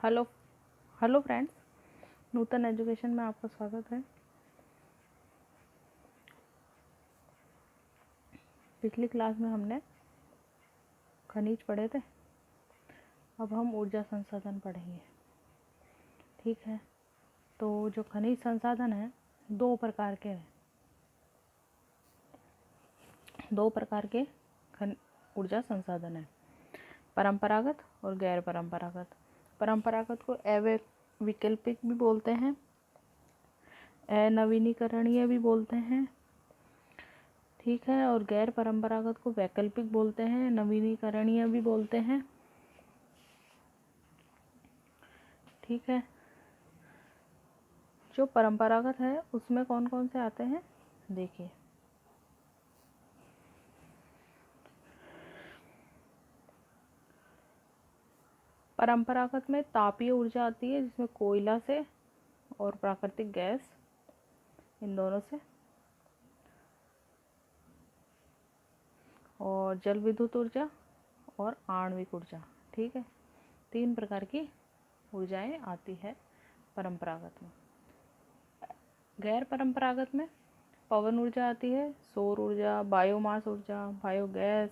Hello hello friends, नूतन education में आपका स्वागत है। पिछली क्लास में हमने खनिज पढ़े थे, अब हम ऊर्जा संसाधन पढ़ेंगे। ठीक है, तो जो खनिज संसाधन है दो प्रकार के हैं। दो प्रकार के ऊर्जा संसाधन है, परंपरागत और गैर परंपरागत। परंपरागत को अवैकल्पिक भी बोलते हैं, अनवीनीकरणीय भी बोलते हैं। ठीक है, और गैर परंपरागत को वैकल्पिक बोलते हैं, नवीनीकरणीय भी बोलते हैं। ठीक है, जो परंपरागत है उसमें कौन कौन से आते हैं देखिए। परंपरागत में तापीय ऊर्जा आती है, जिसमें कोयला से और प्राकृतिक गैस, इन दोनों से, और जल विद्युत ऊर्जा और आणविक ऊर्जा। ठीक है, तीन प्रकार की ऊर्जाएं आती है परंपरागत में। गैर परंपरागत में पवन ऊर्जा आती है, सौर ऊर्जा, बायोमास ऊर्जा, बायोगैस,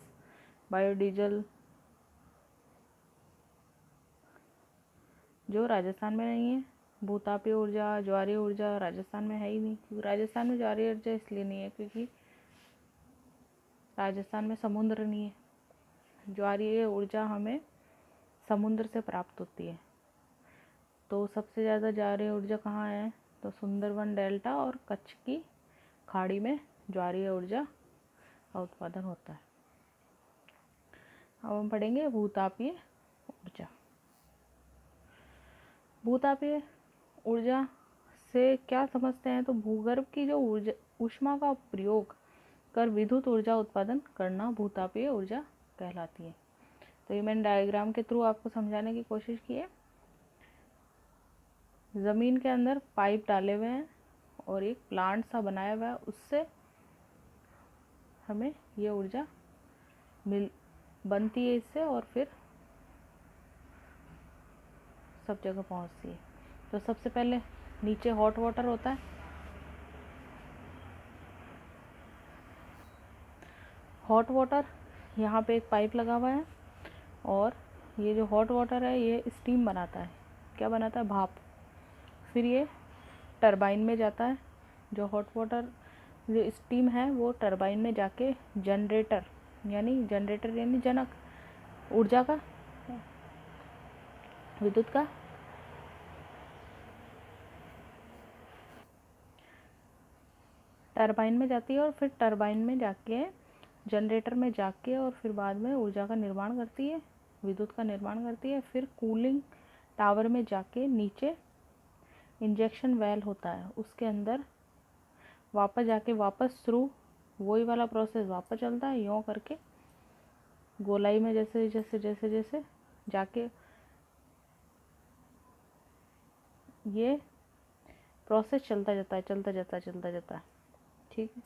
बायोडीजल, जो राजस्थान में नहीं है। भूतापीय ऊर्जा, ज्वारीय ऊर्जा राजस्थान में है ही नहीं, क्योंकि राजस्थान में ज्वारीय ऊर्जा इसलिए नहीं है क्योंकि राजस्थान में समुद्र नहीं है। ज्वारीय ऊर्जा हमें समुद्र से प्राप्त होती है। तो सबसे ज़्यादा ज्वारीय ऊर्जा कहाँ है, तो सुंदरबन डेल्टा और कच्छ की खाड़ी में ज्वारीय ऊर्जा का उत्पादन होता है। अब हम पढ़ेंगे भूतापीय ऊर्जा। भूतापीय ऊर्जा से क्या समझते हैं, तो भूगर्भ की जो ऊर्जा ऊष्मा का प्रयोग कर विद्युत ऊर्जा उत्पादन करना भूतापीय ऊर्जा कहलाती है। तो ये मैंने डायग्राम के थ्रू आपको समझाने की कोशिश की है। ज़मीन के अंदर पाइप डाले हुए हैं और एक प्लांट सा बनाया हुआ है, उससे हमें ये ऊर्जा बनती है इससे, और फिर सब जगह पहुंचती है। तो सबसे पहले नीचे हॉट वाटर होता है। हॉट वाटर, यहाँ पे एक पाइप लगा हुआ है और ये जो हॉट वाटर है ये स्टीम बनाता है। क्या बनाता है, भाप। फिर ये टरबाइन में जाता है। जो हॉट वाटर जो स्टीम है वो टरबाइन में जाके जनरेटर यानी जनक ऊर्जा का, विद्युत का टरबाइन में जाती है, और फिर टरबाइन में जाके जनरेटर में जाके और फिर बाद में ऊर्जा का निर्माण करती है, विद्युत का निर्माण करती है। फिर कूलिंग टावर में जाके नीचे इंजेक्शन वेल होता है, उसके अंदर वापस जाके वापस थ्रू वही वाला प्रोसेस वापस चलता है, यूँ करके गोलाई में जैसे जैसे जैसे जैसे जाके ये प्रोसेस चलता जाता है। ठीक है,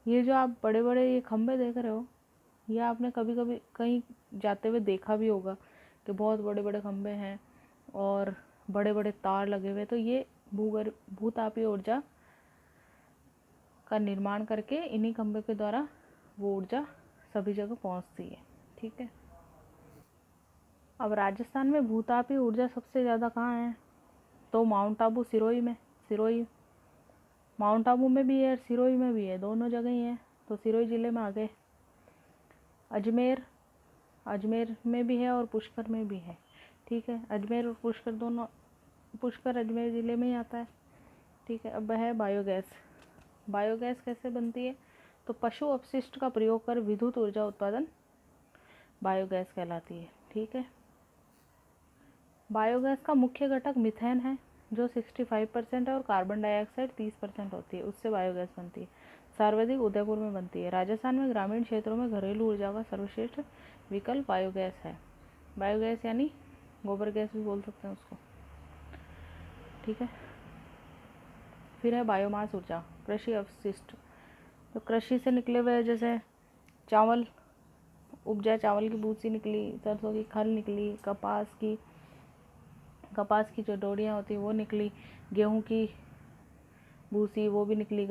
ये जो आप बड़े बड़े ये खंभे देख रहे हो, ये आपने कभी कभी कहीं जाते हुए देखा भी होगा कि बहुत बड़े बड़े खंभे हैं और बड़े बड़े तार लगे हुए। तो ये भूतापीय ऊर्जा का निर्माण करके इन्हीं खंभे के द्वारा वो ऊर्जा सभी जगह पहुंचती है। ठीक है, अब राजस्थान में भूतापीय ऊर्जा सबसे ज़्यादा कहाँ है, तो माउंट आबू सिरोही में। सिरोही माउंट आबू में भी है और सिरोही में भी है, दोनों जगह ही है। तो सिरोही ज़िले में आ गए। अजमेर में भी है और पुष्कर में भी है। ठीक है, अजमेर और पुष्कर दोनों, पुष्कर अजमेर ज़िले में ही आता है। ठीक है, अब है बायोगैस। बायोगैस कैसे बनती है, तो पशु अपशिष्ट का प्रयोग कर विद्युत ऊर्जा उत्पादन बायोगैस कहलाती है। ठीक है, बायोगैस का मुख्य घटक मीथेन है जो 65% है और कार्बन डाइऑक्साइड 30% होती है, उससे बायोगैस बनती है। सर्वाधिक उदयपुर में बनती है। राजस्थान में ग्रामीण क्षेत्रों में घरेलू ऊर्जा का सर्वश्रेष्ठ विकल्प बायोगैस है। बायोगैस यानी गोबर गैस भी बोल सकते हैं उसको। ठीक है, फिर है बायोमास ऊर्जा, कृषि अपशिष्ट। तो कृषि से निकले हुए जैसे चावल उपजा, चावल की भूसी निकली, सरसों की खल निकली, कपास की कपास की जो डोरियाँ होती वो निकली, गेहूँ की भूसी वो भी निकली,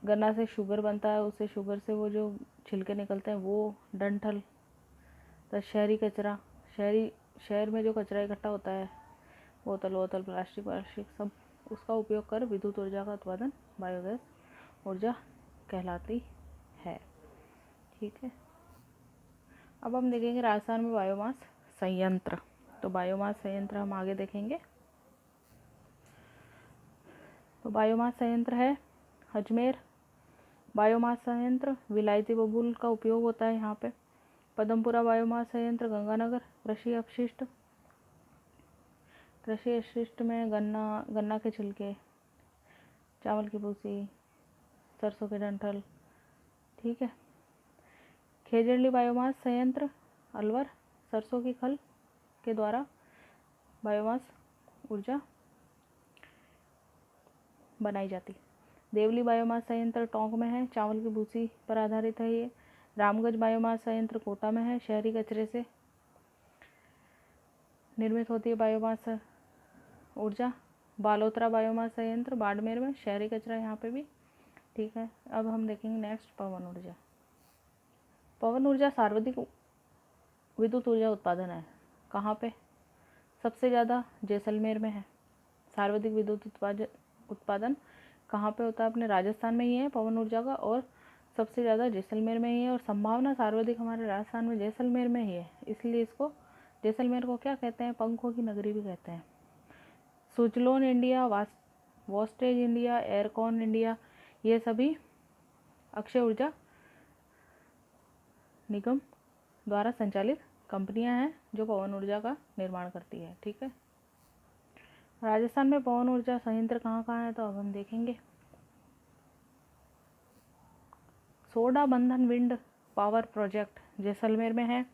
गन्ना से शुगर बनता है, उससे शुगर से वो जो छिलके निकलते हैं वो, डंठल। तो शहर में जो कचरा इकट्ठा होता है, बोतल वोतल प्लास्टिक सब, उसका उपयोग कर विद्युत ऊर्जा का उत्पादन बायोगैस ऊर्जा कहलाती है। ठीक है, अब हम देखेंगे राजस्थान में बायोमास संयंत्र। तो बायोमास संयंत्र हम आगे देखेंगे। तो बायोमास संयंत्र है अजमेर बायोमास संयंत्र, विलायती बबूल का उपयोग होता है यहाँ पे। पदमपुरा बायोमास संयंत्र गंगानगर। कृषि अपशिष्ट में गन्ना के छिलके, चावल की भूसी, सरसों के डंठल। ठीक है, खेजड़ली बायोमास संयंत्र अलवर, सरसों की खल के द्वारा बायोमास ऊर्जा बनाई जाती। देवली बायोमास संयंत्र टोंक में है, चावल की भूसी पर आधारित है ये। रामगंज बायोमास संयंत्र कोटा में है, शहरी कचरे से निर्मित होती है बायोमास ऊर्जा। बालोतरा बायोमास संयंत्र बाड़मेर में, शहरी कचरा यहाँ पे भी। ठीक है, अब हम देखेंगे नेक्स्ट पवन ऊर्जा। पवन ऊर्जा सर्वाधिक विद्युत ऊर्जा उत्पादन है। कहाँ पे? सबसे ज़्यादा जैसलमेर में है। सर्वाधिक विद्युत उत्पादन कहाँ पे होता है? अपने राजस्थान में ही है पवन ऊर्जा का, और सबसे ज़्यादा जैसलमेर में ही है, और संभावना सर्वाधिक हमारे राजस्थान में जैसलमेर में ही है। इसलिए इसको जैसलमेर को क्या कहते हैं? पंखों की नगरी भी कहते हैं। Suzlon India, Vestas India, Aircon India, ये सभी अक्षय ऊर्जा निगम द्वारा संचालित कंपनियां हैं जो पवन ऊर्जा का निर्माण करती है। ठीक है, राजस्थान में पवन ऊर्जा संयंत्र कहाँ कहाँ है? तो अब हम देखेंगे। सोडा बंधन विंड पावर प्रोजेक्ट जैसलमेर में है।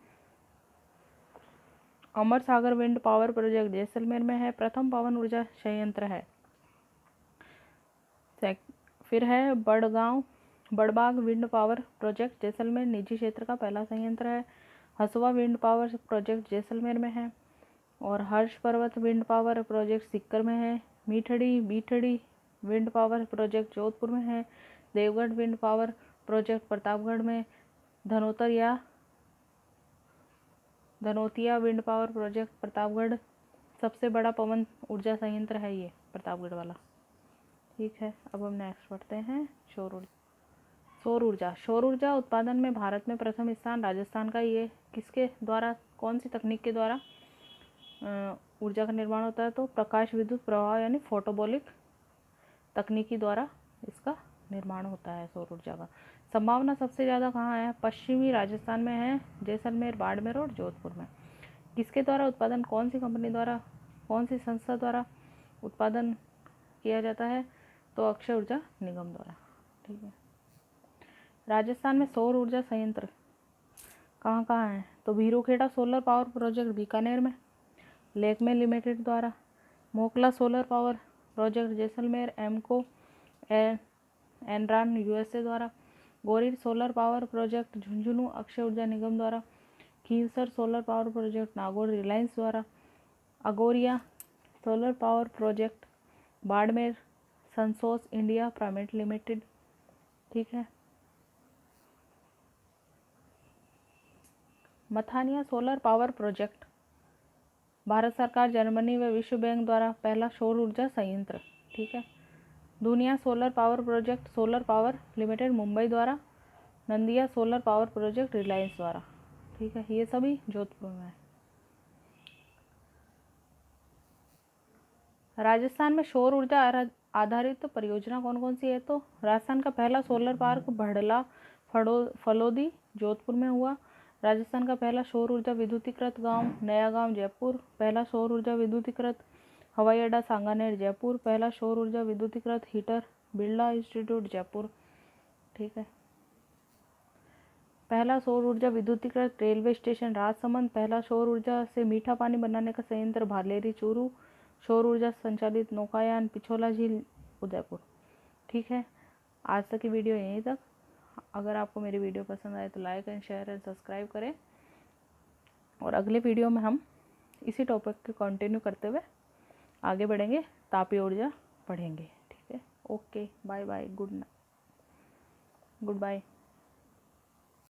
अमर सागर विंड पावर प्रोजेक्ट जैसलमेर में है, प्रथम पवन ऊर्जा संयंत्र है। फिर है बड़बाग विंड पावर प्रोजेक्ट जैसलमेर, निजी क्षेत्र का पहला संयंत्र है। हसुआ विंड पावर प्रोजेक्ट जैसलमेर में है, और हर्ष पर्वत विंड पावर प्रोजेक्ट सीकर में है। Bithdi wind power project Jodhpur में है। Deogarh wind power project Pratapgarh में। Dhanotiya wind power project Pratapgarh, सबसे बड़ा पवन ऊर्जा संयंत्र है ये प्रतापगढ़ वाला। ठीक है, अब हम नेक्स्ट पढ़ते हैं सौर ऊर्जा उत्पादन में भारत में प्रथम स्थान राजस्थान का। ये किसके द्वारा, कौन सी तकनीक के द्वारा ऊर्जा का निर्माण होता है? तो प्रकाश विद्युत प्रवाह यानी फोटोवोल्टिक तकनीकी द्वारा इसका निर्माण होता है सौर ऊर्जा का। संभावना सबसे ज़्यादा कहाँ है? पश्चिमी राजस्थान में है, जैसलमेर, बाड़मेर और जोधपुर में। किसके द्वारा उत्पादन, कौन सी कंपनी द्वारा, कौन सी संस्था द्वारा उत्पादन किया जाता है? तो अक्षय ऊर्जा निगम द्वारा। ठीक है, राजस्थान में सौर ऊर्जा संयंत्र कहाँ कहाँ है? तो Bhirukheda solar power project Bikaner में, लेकमे लिमिटेड द्वारा। Mokla solar power project Jaisalmer, Emco Enron USA द्वारा। Gorir solar power project Jhunjhunu, Akshay Urja Nigam द्वारा। Khinvsar solar power project Nagaur, Reliance द्वारा। Agoriya solar power project Barmer, Sunsource India private limited. ठीक है, Mathania solar power project Bharat सरकार, जर्मनी व विश्व बैंक द्वारा पहला सौर ऊर्जा संयंत्र। ठीक है, दुनिया solar power project solar power limited Mumbai द्वारा। नंदिया सोलर पावर प्रोजेक्ट रिलायंस द्वारा। ठीक है, ये सभी जोधपुर में है। राजस्थान में सौर ऊर्जा आधारित परियोजना कौन कौन सी है? तो राजस्थान का पहला सोलर पार्क भड़ला फलोदी जोधपुर में हुआ। राजस्थान का पहला सौर ऊर्जा विद्युतीकृत गांव नया गांव जयपुर। पहला सौर ऊर्जा विद्युतीकृत हवाई अड्डा सांगानेर जयपुर। पहला सौर ऊर्जा विद्युतीकृत हीटर बिरला इंस्टीट्यूट जयपुर। ठीक है, पहला सौर ऊर्जा विद्युतीकृत रेलवे स्टेशन राजसमंद। पहला सौर ऊर्जा से मीठा पानी बनाने का संयंत्र भालेरी चूरू। सौर ऊर्जा संचालित नौकायान पिछोला झील उदयपुर। ठीक है, आज तक की वीडियो यहीं तक। अगर आपको मेरी वीडियो पसंद आए तो like and share and subscribe करें। और अगले वीडियो में हम इसी टॉपिक को कंटिन्यू करते हुए आगे बढ़ेंगे, तापीय ऊर्जा पढ़ेंगे। ठीक है, okay, bye bye, good bye.